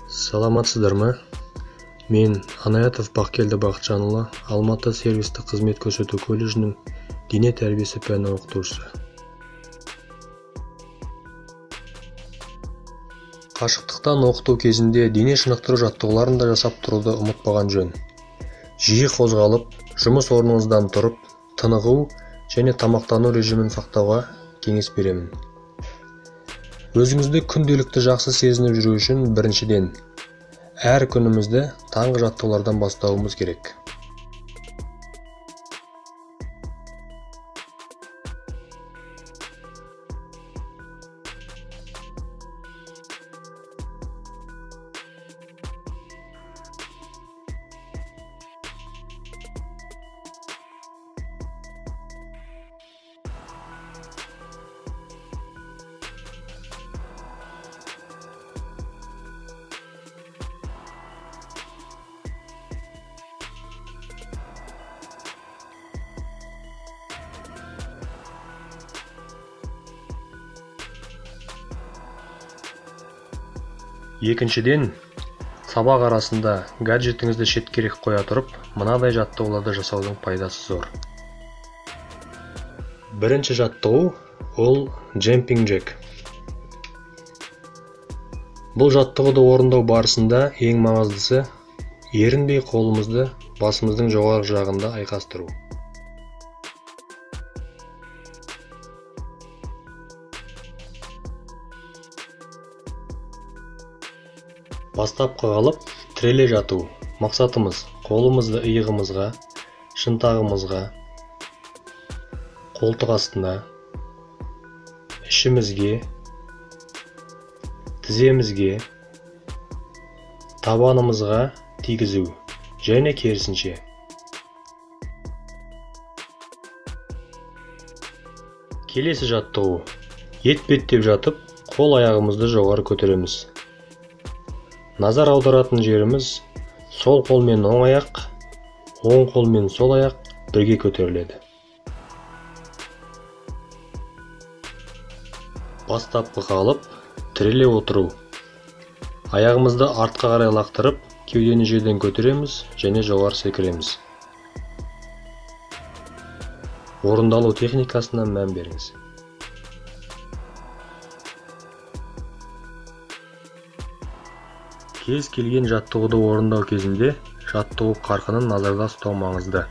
Саламатсыздармы? Мен Анаятов Бақкелді Бақытжанұлы, Алматы сервистік қызмет көрсету колледжінің дене тәрбиесі пәні оқытушысы. Қашықтықтан оқыту кезінде дене шынықтыру жаттығуларын да жасап тұруды ұмытпаған жөн. Жиі қозғалып, жұмыс орныңыздан тұрып, тынығу және тамақтану режимін сақтауға кеңес беремін. Өзіңізді күнделікті жақсы сезініп жүру үшін біріншіден, әр күнімізді таңғы жаттығулардан бастауымыз керек. Екіншіден, сабақ арасында гаджетіңізді шеткерек қоя тұрып, мынадай жаттығуларды жасаудың пайдасы зор. Бірінші жаттығу ол jumping jack. Бұл жаттығуды орындау барысында ең маңыздысы ерінбей қолымызды басымыздың жоғарғы жағында айқастыру. Бастапқы қалып, тіреле жату. Мақсатымыз қолымызды иығымызға, шынтағымызға, қолтық астына, ішімізге, тіземізге, табанымызға тигізу және керісінше. Келесі жаттығу. Етпеттеп жатып, қол аяғымызды жоғары көтереміз. Назар аударатын жеріміз сол қолмен оң аяқ, оң қолмен сол аяқ бірге көтеріледі. Бастапқы қалып, тіреле отыру. Аяғымызды артқа қарай лақтырып, кеудені жерден көтереміз және жоғары секіреміз. Орындалу техникасына мән беріңіз. Кез келген жаттығуды орындау кезінде жаттығу қарқынын назарда ұстау маңызды.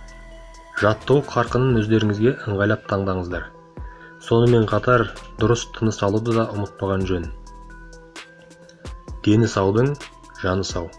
Жаттығу қарқынын өздеріңізге ыңғайлап таңдаңыздар. Сонымен қатар дұрыс тыныс алуды да ұмытпаған жөн. Дені саудың жаны сау.